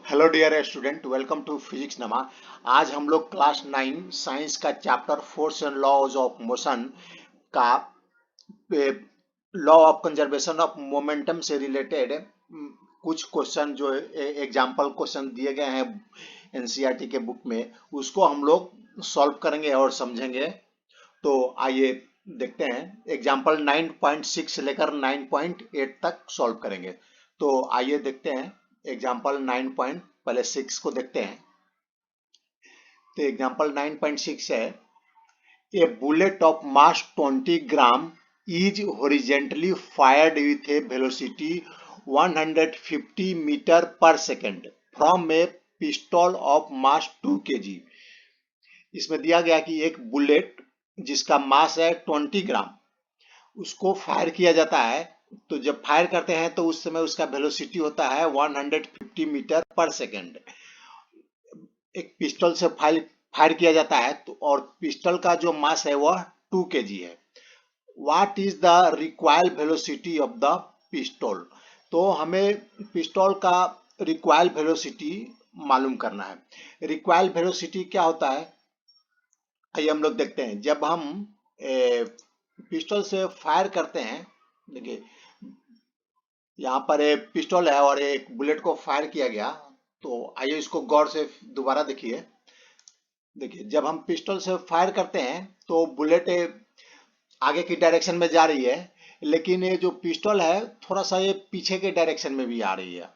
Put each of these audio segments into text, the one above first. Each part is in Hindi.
Hello dear student, welcome to physics नमा। आज हम लोग क्लास 9 साइंस का chapter force and laws of motion का law of conservation of momentum से रिलेटेड कुछ क्वेश्चन जो एग्जाम्पल क्वेश्चन दिए गए हैं एनसीईआरटी के बुक में, उसको हम लोग सॉल्व करेंगे और समझेंगे। तो आइए देखते हैं। एग्जाम्पल 9.6 से लेकर 9.8 तक सॉल्व करेंगे। तो आइए देखते हैं एग्जाम्पल 9 पॉइंट पहले 6 को देखते हैं। तो एग्जाम्पल 9.6 है, a bullet of mass 20 gram is horizontally fired with a velocity 150 meter पर second from a pistol of mass 2 kg। इसमें दिया गया कि एक बुलेट जिसका मास है 20 ग्राम, उसको फायर किया जाता है। तो जब फायर करते हैं तो उस समय उसका वेलोसिटी होता है 150 मीटर पर सेकेंड। एक पिस्टल से फायर किया जाता है तो, और पिस्टल का जो मास है वह 2 kg है। What is the required velocity of the pistol? तो हमें पिस्टल का रिक्वायर्ड वेलोसिटी मालूम करना है। रिक्वायर्ड वेलोसिटी क्या होता है, आइए हम लोग देखते हैं। जब हम पिस्टल से फायर करते हैं, देखिए यहाँ पर एक पिस्टल है और एक बुलेट को फायर किया गया। तो आइए इसको गौर से दोबारा देखिए। देखिए जब हम पिस्टल से फायर करते हैं तो बुलेट आगे की डायरेक्शन में जा रही है, लेकिन ये जो पिस्टल है थोड़ा सा ये पीछे के डायरेक्शन में भी आ रही है।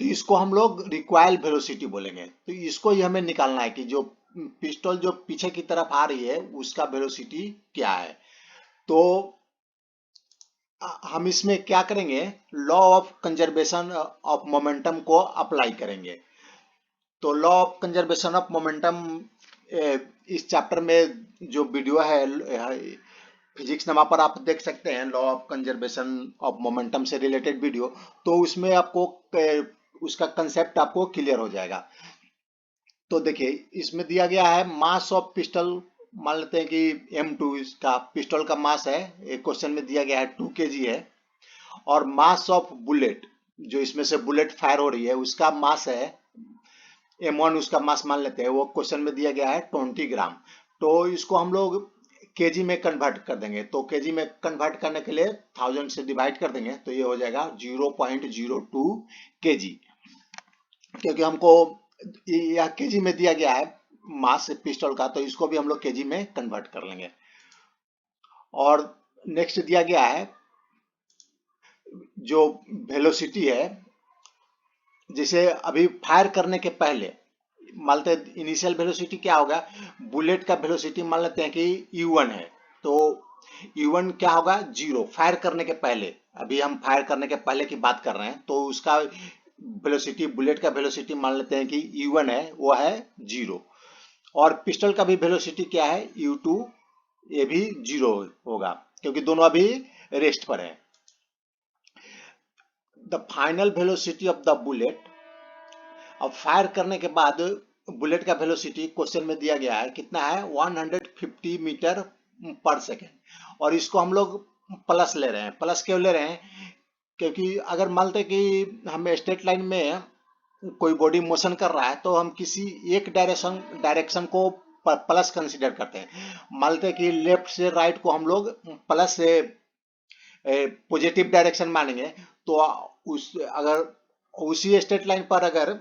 तो इसको हम लोग रिक्वायर्ड वेलोसिटी बोलेंगे। तो इसको ही हमें निकालना है कि जो पिस्टल जो पीछे की तरफ आ रही है उसका वेलोसिटी क्या है। तो हम इसमें क्या करेंगे, law of conservation of momentum को अप्लाई करेंगे। तो law of conservation of momentum इस चैप्टर में जो वीडियो है फिजिक्स नमा पर आप देख सकते हैं, law of conservation of momentum से रिलेटेड वीडियो। तो उसमें आपको उसका कंसेप्ट आपको क्लियर हो जाएगा। तो देखिए इसमें दिया गया है मास ऑफ पिस्टल, मान लेते हैं कि M2 इसका पिस्टल का मास है, एक क्वेश्चन में दिया गया है 2 kg है। और मास ऑफ बुलेट, जो इसमें से बुलेट फायर हो रही है उसका मास है M1, उसका मास मान लेते हैं, वो क्वेश्चन में दिया गया है 20 ग्राम। तो इसको हम लोग केजी में कन्वर्ट कर देंगे। तो केजी में कन्वर्ट करने के लिए 1000 से डिवाइड कर देंगे तो ये हो जाएगा 0.02 kg, क्योंकि हमको यह केजी में दिया गया है मास पिस्टल का, तो इसको भी हम लोग केजी में कन्वर्ट कर लेंगे। और नेक्स्ट दिया गया है जो वेलोसिटी है, जिसे अभी फायर करने के पहले मान लेते हैं इनिशियल वेलोसिटी क्या होगा, बुलेट का वेलोसिटी मान लेते हैं कि u1 है। तो u1 क्या होगा, 0 फायर करने के पहले। अभी हम फायर करने के पहले की बात कर रहे हैं, तो उसका वेलोसिटी, बुलेट का वेलोसिटी मान लेते हैं कि u1 है, वो है 0। और पिस्टल का भी वेलोसिटी क्या है, u2, ये भी 0 होगा क्योंकि दोनों अभी रेस्ट पर है। The final velocity of the bullet, अब फायर करने के बाद बुलेट का वेलोसिटी क्वेश्चन में दिया गया है कितना है, 150 मीटर पर सेकेंड। और इसको हम लोग प्लस ले रहे हैं। प्लस क्यों ले रहे हैं, क्योंकि अगर मानते कि हम स्ट्रेट लाइन में कोई बॉडी मोशन कर रहा है तो हम किसी एक डायरेक्शन को प्लस कंसीडर करते हैं। मानते कि लेफ्ट से राइट को हम लोग प्लस से पॉजिटिव डायरेक्शन मानेंगे, तो उस अगर उसी स्ट्रेट लाइन पर अगर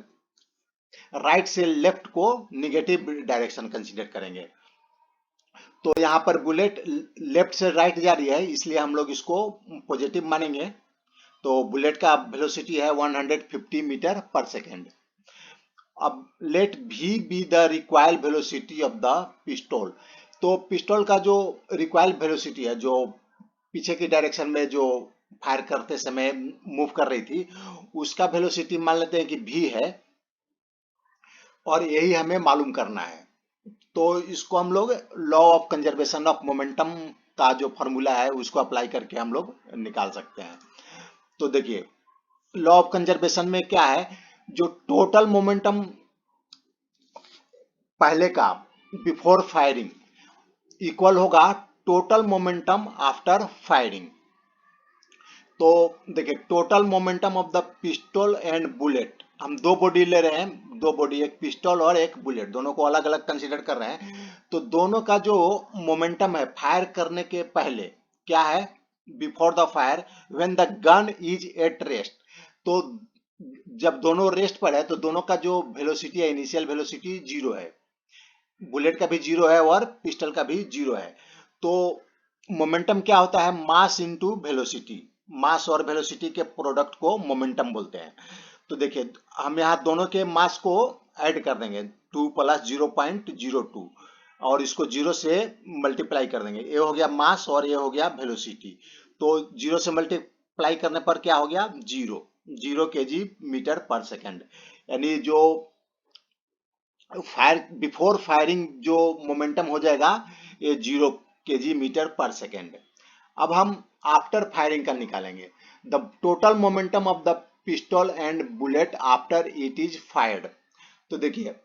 राइट से लेफ्ट को निगेटिव डायरेक्शन कंसीडर करेंगे। तो यहाँ पर बुलेट लेफ्ट से राइट जा रही है, इसलिए हम लोग इसको पॉजिटिव मानेंगे। तो बुलेट का वेलोसिटी है 150 मीटर पर सेकेंड। अब let v be the required velocity of the pistol. तो पिस्टल का जो रिक्वायर्ड वेलोसिटी है, जो पीछे की डायरेक्शन में जो फायर करते समय मूव कर रही थी, उसका वेलोसिटी मान लेते हैं कि v है, और यही हमें मालूम करना है। तो इसको हम लोग law of conservation of momentum का जो फॉर्मूला है उसको अप्लाई करके हम लोग निकाल सकते हैं। तो देखिए लॉ ऑफ कंजर्वेशन में क्या है, जो टोटल मोमेंटम पहले का बिफोर फायरिंग इक्वल होगा टोटल मोमेंटम आफ्टर फायरिंग। तो देखिए total momentum of the pistol and bullet हम दो बॉडी ले रहे हैं, दो बॉडी, एक पिस्टल और एक बुलेट, दोनों को अलग अलग कंसीडर कर रहे हैं। तो दोनों का जो मोमेंटम है फायर करने के पहले क्या है, before the fire when the gun is at rest, तो जब दोनों रेस्ट पर है तो दोनों का जो वेलोसिटी है, इनिशियल वेलोसिटी जीरो है, बुलेट का भी जीरो है और पिस्टल का भी जीरो है। तो मोमेंटम क्या होता है, मास इनटू वेलोसिटी, मास और वेलोसिटी के प्रोडक्ट को मोमेंटम बोलते हैं। तो देखिए हम यहाँ दोनों के मास को ऐड कर देंगे, 2 प्लस 0.02, और इसको जीरो से मल्टीप्लाई कर देंगे, ये हो गया मास और ये हो गया वेलोसिटी। तो जीरो से मल्टीप्लाई करने पर क्या हो गया, जीरो, 0 kg/मीटर/सेकेंड, यानी जो फायर बिफोर फायरिंग जो मोमेंटम हो जाएगा ये 0 kg/मीटर/सेकेंड। अब हम आफ्टर फायरिंग का निकालेंगे, the total momentum of the pistol and bullet after it is fired. तो देखिए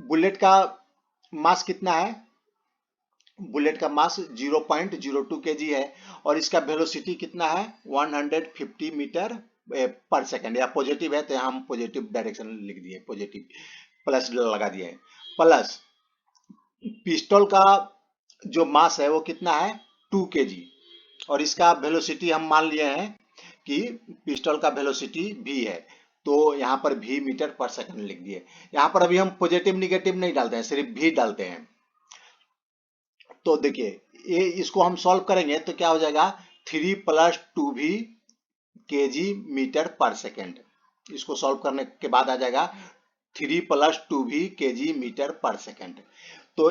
बुलेट का मास कितना है, बुलेट का मास 0.02 kg है और इसका वेलोसिटी कितना है 150 मीटर/सेकेंड, या पॉजिटिव है तो हम पॉजिटिव डायरेक्शन लिख दिए, पॉजिटिव प्लस लगा दिए, प्लस पिस्टल का जो मास है वो कितना है 2 kg, और इसका वेलोसिटी हम मान लिए हैं कि पिस्टल का वेलोसिटी v है, तो यहाँ पर v मीटर/सेकेंड लिख दिए। यहाँ पर अभी हम पॉजिटिव निगेटिव नहीं डालते हैं, सिर्फ v डालते हैं। तो देखिए ये इसको हम सॉल्व करेंगे तो क्या हो जाएगा 3 + 2v kg/मीटर/सेकेंड, इसको सॉल्व करने के बाद आ जाएगा 3 + 2v kg/मीटर/सेकेंड। तो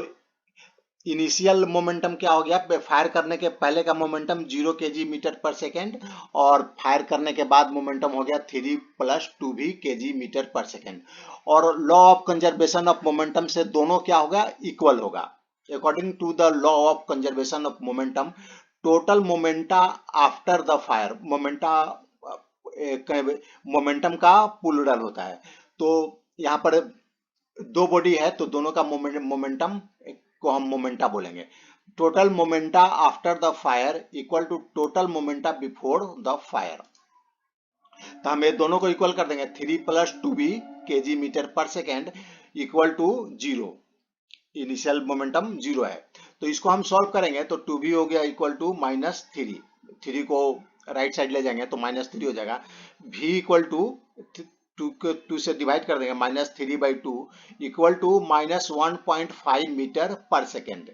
इनिशियल मोमेंटम क्या हो गया, फायर करने के पहले का मोमेंटम 0 kg/मीटर/सेकेंड और फायर करने के बाद मोमेंटम हो गया 3 + 2v kg/मीटर/सेकेंड। और law of conservation of momentum से दोनों क्या होगा, इक्वल होगा। According to the law of conservation of momentum, total momenta after the fire, momentum का प्लूरल होता है। तो यहाँ पर दो बॉडी है तो दोनों का मोमेंटम को हम मोमेंटा बोलेंगे। Total momenta after the fire equal to total momenta before the fire, तो हम ये दोनों को इक्वल कर देंगे, 3 + 2v kg/मीटर/सेकेंड इक्वल टू 0, इनिशियल मोमेंटम 0 है। तो इसको हम सॉल्व करेंगे तो 2v हो गया इक्वल टू -3, 3 को राइट साइड ले जाएंगे तो -3 हो जाएगा, v इक्वल टू 2 से डिवाइड कर देंगे, -3/2 इक्वल टू -1.5 मीटर/सेकेंड।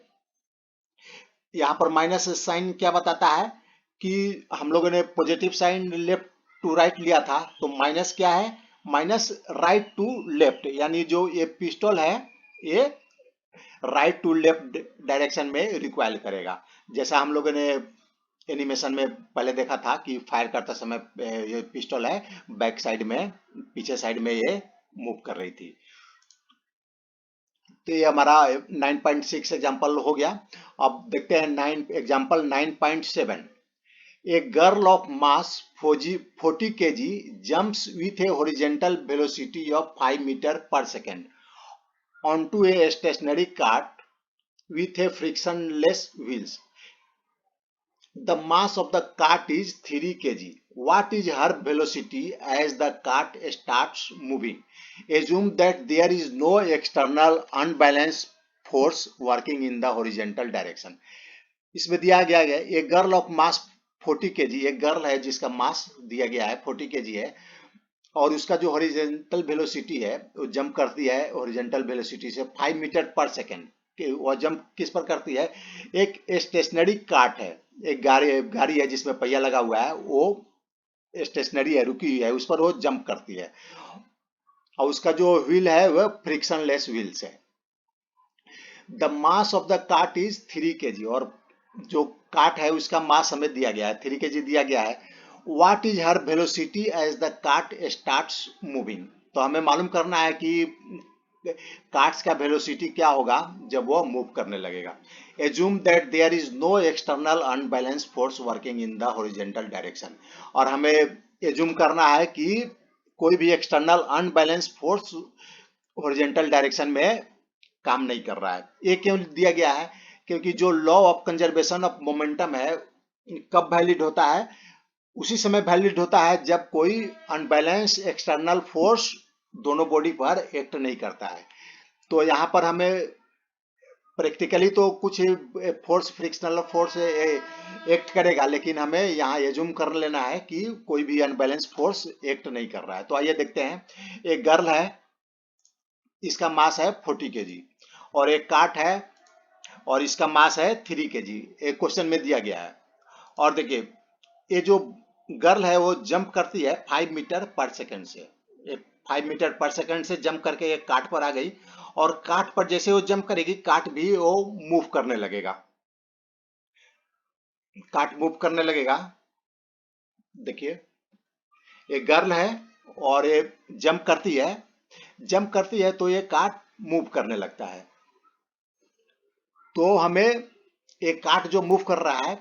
यहाँ पर माइनस साइन क्या बताता है कि हम लोगों ने positive sign left to right लिया था, तो माइनस क्या है, माइनस राइट टू लेफ्ट, यानी जो ये पिस्टल है ये राइट टू लेफ्ट डायरेक्शन में रिक्वाइल करेगा। जैसा हम लोगों ने एनिमेशन में पहले देखा था कि फायर करते समय ये पिस्टल है बैक साइड में, पीछे साइड में ये मूव कर रही थी। तो ये हमारा 9.6 एग्जाम्पल हो गया। अब देखते हैं example 9.7। A girl of mass 40 kg jumps with a horizontal velocity of 5 meter/second onto a stationary cart with a frictionless wheels. The mass of the cart is 3 kg. What is her velocity as the cart starts moving? Assume that there is no external unbalanced force working in the horizontal direction. इसमें दिया गया है एक गर्ल ऑफ मास 40 kg, एक गर्ल है जिसका मास दिया गया है 40 kg है, और उसका जो हॉरिजॉन्टल वेलोसिटी है वो जंप करती है हॉरिजॉन्टल वेलोसिटी से 5 मीटर/सेकेंड। वो जंप किस पर करती है, एक स्टेशनरी कार्ट है, एक गाड़ी है जिसमें पहिया लगा हुआ है, वो स्टेशनरी है, रुकी हुई है, उस पर वो जंप करती है, और उसका जो व्हील है वह फ्रिक्शनलेस व्हील्स है। The mass of the cart is 3 kg, और जो कार्ट है उसका मास हमें दिया गया है 3 kg दिया गया है। What is her velocity as the cart starts moving, तो हमें मालूम करना है कि कार्ट्स का वेलोसिटी क्या होगा जब वो मूव करने लगेगा। Assume that there is no external unbalance force working in the horizontal direction, और हमें एज्यूम करना है कि कोई भी external unbalance force horizontal direction में काम नहीं कर रहा है। ये क्यों दिया गया है, क्योंकि जो law of conservation of momentum है कब वैलिड होता है, उसी समय वैलिड होता है जब कोई अनबैलेंस एक्सटर्नल फोर्स दोनों बॉडी पर एक्ट नहीं करता है। तो यहाँ पर हमें प्रैक्टिकली तो कुछ फोर्स, फ्रिक्शनल फोर्स एक्ट करेगा, लेकिन हमें यहाँ एज्यूम कर लेना है कि कोई भी अनबैलेंस फोर्स एक्ट नहीं कर रहा है। तो आइए देखते हैं। एक गर्ल है, इसका मास है 40 केजी, और एक काट है और इसका मास है 3 केजी। एक क्वेश्चन में दिया गया है। और देखिए, ये जो गर्ल है वो जंप करती है 5 मीटर पर सेकंड से। ये 5 मीटर पर सेकंड से जंप करके एक काट पर आ गई, और काट पर जैसे वो जंप करेगी, काट भी वो मूव करने लगेगा। काट मूव करने लगेगा। देखिए, एक गर्ल है और ये जंप करती है। जंप करती है तो ये काट मूव करने लगता है। तो हमें एक काट जो मूव कर रहा है,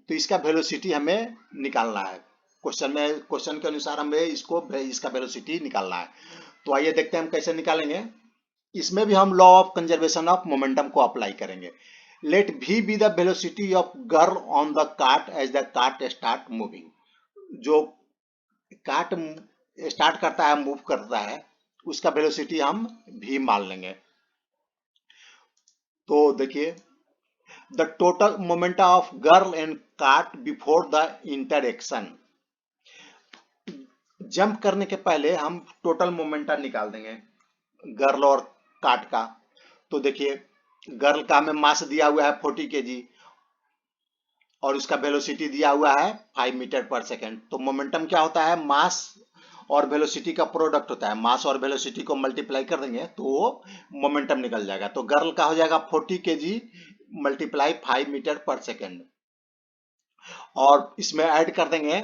तो इसका वेलोसिटी हमें निकालना है। क्वेश्चन के अनुसार हमें इसका वेलोसिटी निकालना है। तो आइए देखते हैं हम कैसे निकालेंगे। इसमें भी हम law of conservation of momentum को अप्लाई करेंगे। Let v be the velocity of girl on the cart as the cart start moving. जो कार्ट स्टार्ट करता है, मूव करता है, उसका वेलोसिटी हम v मान लेंगे। तो देखिए, the total momentum of girl and cart before the interaction. Jump करने के पहले हम टोटल मोमेंटम निकाल देंगे गर्ल और कार्ट का। तो देखिए, गर्ल का हमें मास दिया हुआ है 40 केजी, और उसका वेलोसिटी दिया हुआ है 5 मीटर पर सेकेंड। तो मोमेंटम क्या होता है? मास और वेलोसिटी का प्रोडक्ट होता है। मास और वेलोसिटी को मल्टीप्लाई कर देंगे तो वो मोमेंटम निकल जाएगा। तो गर्ल का हो जाएगा 40 केजी मल्टीप्लाई 5 मीटर पर सेकेंड, और इसमें ऐड कर देंगे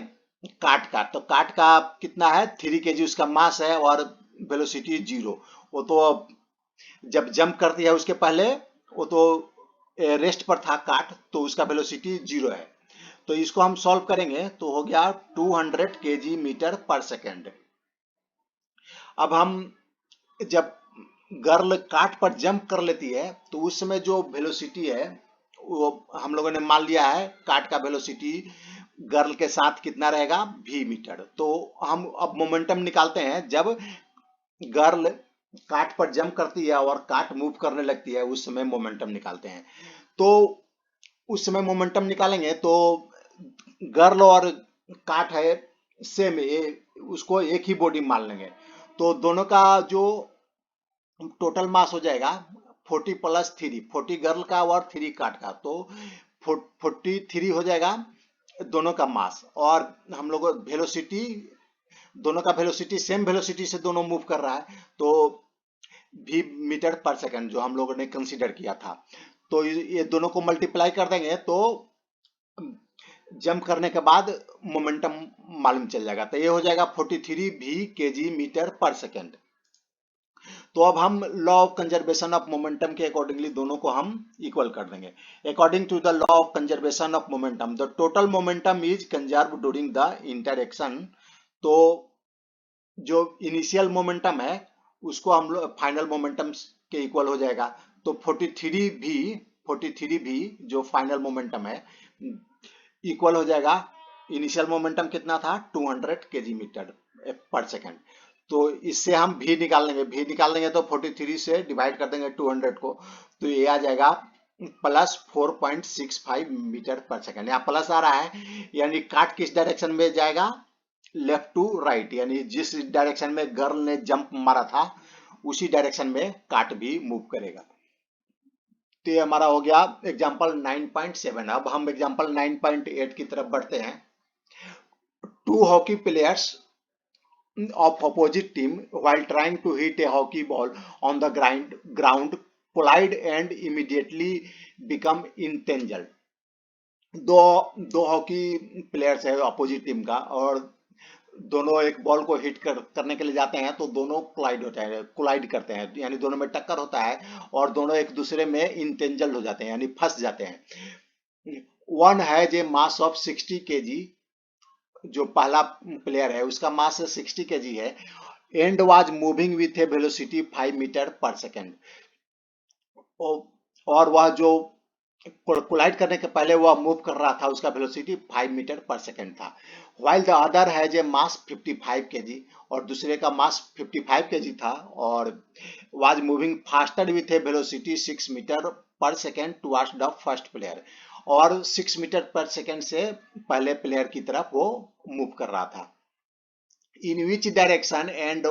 काट का। तो काट का कितना है? 3 केजी उसका मास है, और वेलोसिटी 0। वो तो जब जंप करती है उसके पहले वो तो रेस्ट पर था काट, तो उसका वेलोसिटी 0 है। तो इसको हम सॉल्व करेंगे तो हो गया 200 केजी मीटर पर सेकेंड। अब हम जब गर्ल काट पर जंप कर लेती है तो उस समय जो वेलोसिटी है वो हम लोगों ने मान लिया है, काट का वेलोसिटी गर्ल के साथ कितना रहेगा? v metre. तो हम अब मोमेंटम निकालते हैं। जब गर्ल काट पर जंप करती है और काट मूव करने लगती है, उस समय मोमेंटम निकालते हैं। तो उस समय मोमेंटम निकालेंगे तो गर्ल और काट है सेम, उसको एक ही बॉडी मान लेंगे। तो दोनों का जो टोटल मास हो जाएगा 40 प्लस 3, 40 गर्ल का और 3 काट का, तो 43 हो जाएगा दोनों का मास। और हम लोग वेलोसिटी, दोनों का वेलोसिटी सेम वेलोसिटी से दोनों मूव कर रहा है, तो v मीटर पर सेकंड जो हम लोगों ने कंसीडर किया था। तो ये दोनों को मल्टीप्लाई कर देंगे तो जंप करने के बाद मोमेंटम मालूम चल जाएगा। तो ये हो जाएगा 43 v केजी मीटर पर सेकंड। तो अब हम law of conservation of momentum के अकॉर्डिंगली दोनों को हम इक्वल कर देंगे। According to the law of conservation of momentum, the total momentum is conserve during the interaction. तो जो इनिशियल मोमेंटम है उसको हम लोग फाइनल मोमेंटम के इक्वल हो जाएगा। तो 43 भी जो फाइनल मोमेंटम है इक्वल हो जाएगा। इनिशियल मोमेंटम कितना था? 200 केजी मीटर पर सेकेंड। तो इससे हम v निकाल लेंगे। v निकाल लेंगे तो 43 से डिवाइड कर देंगे 200 को, तो ये आ जाएगा प्लस 4.65 मीटर पर सेकेंड। यहाँ प्लस आ रहा है, यानी काट किस डायरेक्शन में जाएगा? लेफ्ट टू राइट, यानी जिस डायरेक्शन में गर्ल ने जंप मारा था उसी डायरेक्शन में काट भी मूव करेगा। तो ये हमारा हो गया एग्जाम्पल 9.7। अब हम एग्जाम्पल 9.8 की तरफ बढ़ते हैं। Two hockey players of opposite team while trying to hit a hockey ball on the ground collide and immediately become entangled। दो हॉकी प्लेयर्स है अपोजिट टीम का, और दोनों एक बॉल को हिट करने के लिए जाते हैं, तो दोनों कोलाइड करते हैं, यानी दोनों में टक्कर होता है, और दोनों एक दूसरे में इंटेंजल हो जाते हैं, यानी फंस जाते हैं। One has a mass of 60 kg, जो पहला प्लेयर है उसका मास 60 केजी है, and was moving with a velocity 5 metre पर सेकेंड। और वह जो कोलाइड करने के पहले वह मूव कर रहा था, उसका वेलोसिटी 5 मीटर पर सेकेंड था। while the other has a mass 55 KG, और दूसरे का मास 55 केजी था, और was moving faster with a velocity 6 meter पर second towards the first player, और 6 मीटर पर सेकेंड से पहले प्लेयर की तरफ वो मूव कर रहा था। in which direction and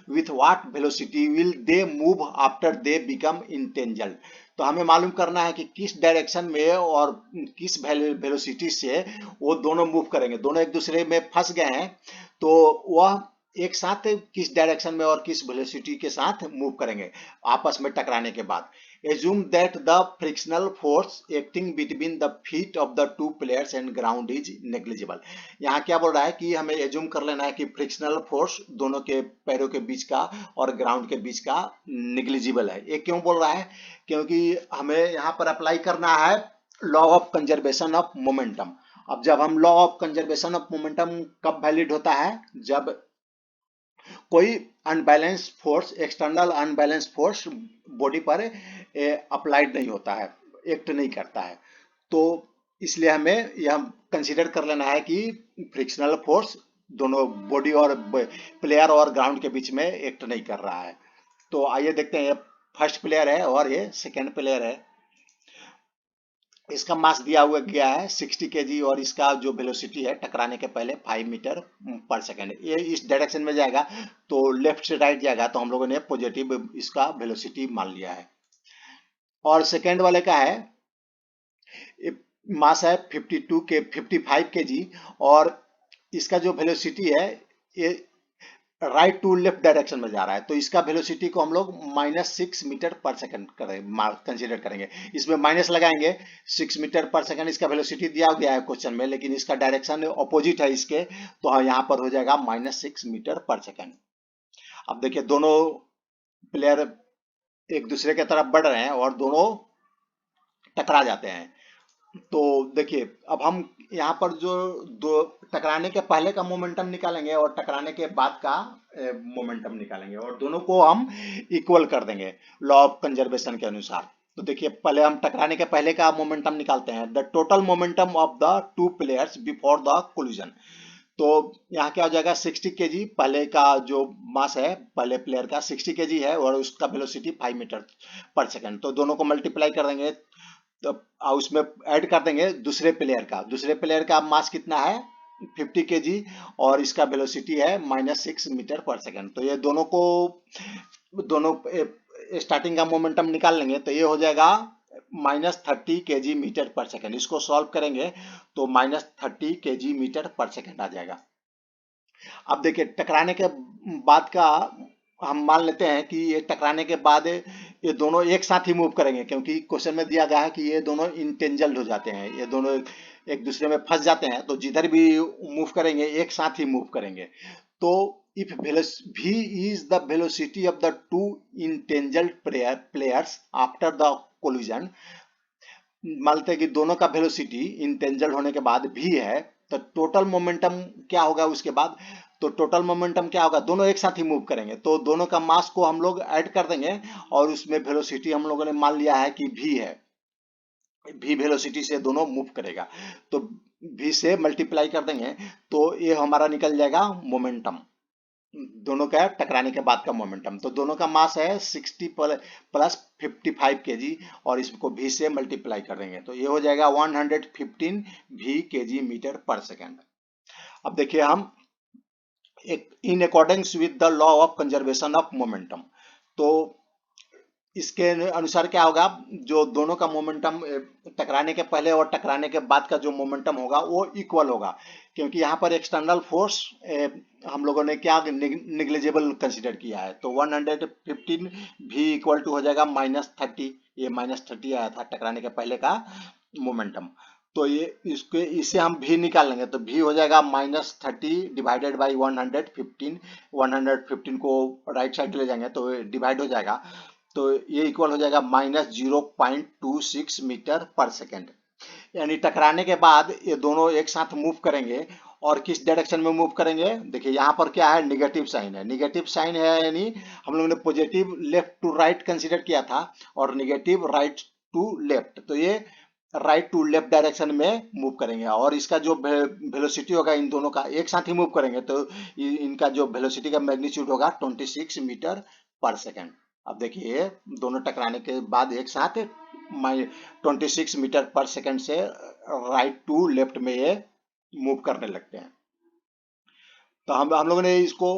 with what velocity will they move after they become entangled? तो हमें मालूम करना है कि किस डायरेक्शन में और किस वेलोसिटी से वो दोनों मूव करेंगे। दोनों एक दूसरे में फंस गए हैं, तो वह एक साथ किस डायरेक्शन में और किस वेलोसिटी के साथ मूव करेंगे आपस में टकराने के बाद। Assume that the frictional force acting between the feet of the two players and ground is negligible। यहाँ क्या बोल रहा है कि हमें एज्यूम कर लेना है कि फ्रिक्शनल फोर्स दोनों के पैरों के बीच का और ग्राउंड के बीच का निग्लिजिबल है। ये क्यों बोल रहा है? क्योंकि हमें यहाँ पर अप्लाई करना है law of conservation of momentum. अब जब हम law of conservation of momentum कब वैलिड होता है? जब कोई unbalance force, external unbalance force body पर अप्लाइड नहीं होता है, एक्ट नहीं करता है। तो इसलिए हमें यह कंसीडर कर लेना है कि फ्रिक्शनल फोर्स दोनों बॉडी और प्लेयर और ग्राउंड के बीच में एक्ट नहीं कर रहा है। तो आइए देखते हैं, ये फर्स्ट प्लेयर है और ये सेकेंड प्लेयर है। इसका मास दिया हुआ गया है 60 केजी, और इसका जो वेलोसिटी है टकराने के पहले 5 मीटर पर सेकेंड। ये इस डायरेक्शन में जाएगा तो लेफ्ट से राइट जाएगा, तो हम लोगों ने पॉजिटिव इसका वेलोसिटी मान लिया है। और सेकेंड वाले का है मास है 55 केजी, और इसका जो वेलोसिटी है ये राइट टू लेफ्ट डायरेक्शन में जा रहा है, तो इसका वेलोसिटी को हम लोग -6 मीटर पर सेकंड कंसीडर करेंगे। इसमें माइनस लगाएंगे, 6 मीटर पर सेकंड इसका वेलोसिटी दिया गया है क्वेश्चन में, लेकिन इसका डायरेक्शन अपोजिट है इसके, तो यहाँ पर हो जाएगा -6 मीटर पर सेकंड। अब देखिए दोनों प्लेयर एक दूसरे की तरफ बढ़ रहे हैं और दोनों टकरा जाते हैं। तो देखिए अब हम यहाँ पर जो दो टकराने के पहले का मोमेंटम निकालेंगे और टकराने के बाद का मोमेंटम निकालेंगे, और दोनों को हम इक्वल कर देंगे लॉ ऑफ कंजर्वेशन के अनुसार। तो देखिए पहले हम टकराने के पहले का मोमेंटम निकालते हैं, the total momentum of the two players before the collision. तो यहाँ क्या हो जाएगा, 60 केजी पहले का जो मास है पहले प्लेयर का 60 केजी है, और उसका वेलोसिटी 5 मीटर पर सेकंड। तो दोनों को मल्टीप्लाई कर देंगे, तो उसमें ऐड कर देंगे दूसरे प्लेयर का मास कितना है 50 केजी, और इसका वेलोसिटी है -6 मीटर पर सेकंड। तो ये दोनों स्टार्टिंग का मोमेंटम निकाल लेंगे, तो ये हो जाएगा -30 केजी मीटर पर सेकंड। इसको सॉल्व करेंगे तो -30 केजी मीटर पर सेकंड आ जाएगा। अब देखिए टकराने के बाद का हम मान लेते हैं कि ये टकराने के बाद ये दोनों एक साथ ही मूव करेंगे, क्योंकि क्वेश्चन में दिया गया है कि ये दोनों इंटेंजल्ड हो जाते हैं, ये दोनों एक दूसरे में फंस जाते हैं, तो जिधर भी मूव करेंगे एक साथ ही मूव करेंगे। तो if v is the velocity of the two entangled players after the collision, मानते हैं कि दोनों का वेलोसिटी इंटेंजल होने के बाद v है, तो टोटल मोमेंटम क्या होगा उसके बाद? तो टोटल मोमेंटम क्या होगा, दोनों एक साथ ही मूव करेंगे, तो दोनों का मास को हम लोग ऐड कर देंगे, और उसमें वेलोसिटी हम लोगों ने मान लिया है कि v है, v वेलोसिटी से दोनों मूव करेगा, तो v से मल्टीप्लाई कर देंगे, तो ये हमारा निकल जाएगा मोमेंटम, दोनों का टकराने के बाद का मोमेंटम। तो दोनों का मास है 60 प्लस 55 केजी, और इसको v से मल्टीप्लाई कर देंगे, तो ये हो जाएगा 115 v केजी मीटर पर सेकेंड। अब देखिए हम एक in accordance with the law of conservation of momentum, तो इसके अनुसार क्या होगा, जो दोनों का मोमेंटम टकराने के पहले और टकराने के बाद का जो मोमेंटम होगा वो इक्वल होगा, क्योंकि यहाँ पर एक्सटर्नल फोर्स हम लोगों ने क्या निग्लिजिबल कंसीडर किया है। तो 115 भी इक्वल टू हो जाएगा -30, ये -30 आया था टकराने के पहले का मोमेंटम, तो ये इसे हम भी निकाल लेंगे, तो भी हो जाएगा -30 डिवाइडेड बाई 115 को राइट साइड ले जाएंगे तो डिवाइड हो जाएगा, तो ये इक्वल हो जाएगा -0.26 मीटर पर सेकेंड। यानी टकराने के बाद ये दोनों एक साथ मूव करेंगे, और किस डायरेक्शन में मूव करेंगे? देखिए यहाँ पर क्या है, निगेटिव साइन है, निगेटिव साइन है, यानी हम लोगों ने positive left to right consider किया था और निगेटिव राइट टू लेफ्ट, तो ये राइट टू लेफ्ट डायरेक्शन में मूव करेंगे, और इसका जो वेलोसिटी होगा इन दोनों का एक साथ ही मूव करेंगे तो इनका जो वेलोसिटी का मैग्नीट्यूड होगा 26 मीटर पर सेकेंड। अब देखिए दोनों टकराने के बाद एक साथ 26 मीटर पर सेकेंड से राइट टू लेफ्ट में ये मूव करने लगते हैं। तो हम लोगों ने इसको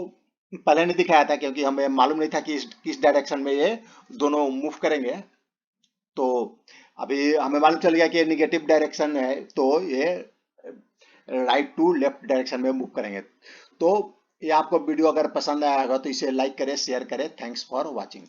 पहले नहीं दिखाया था क्योंकि हमें मालूम नहीं था कि किस डायरेक्शन में ये दोनों मूव करेंगे। तो अभी हमें मालूम चल गया कि ये निगेटिव डायरेक्शन है, तो ये राइट टू लेफ्ट डायरेक्शन में मूव करेंगे। तो ये आपको वीडियो अगर पसंद आया होगा तो इसे लाइक करें, शेयर करें। Thanks for watching.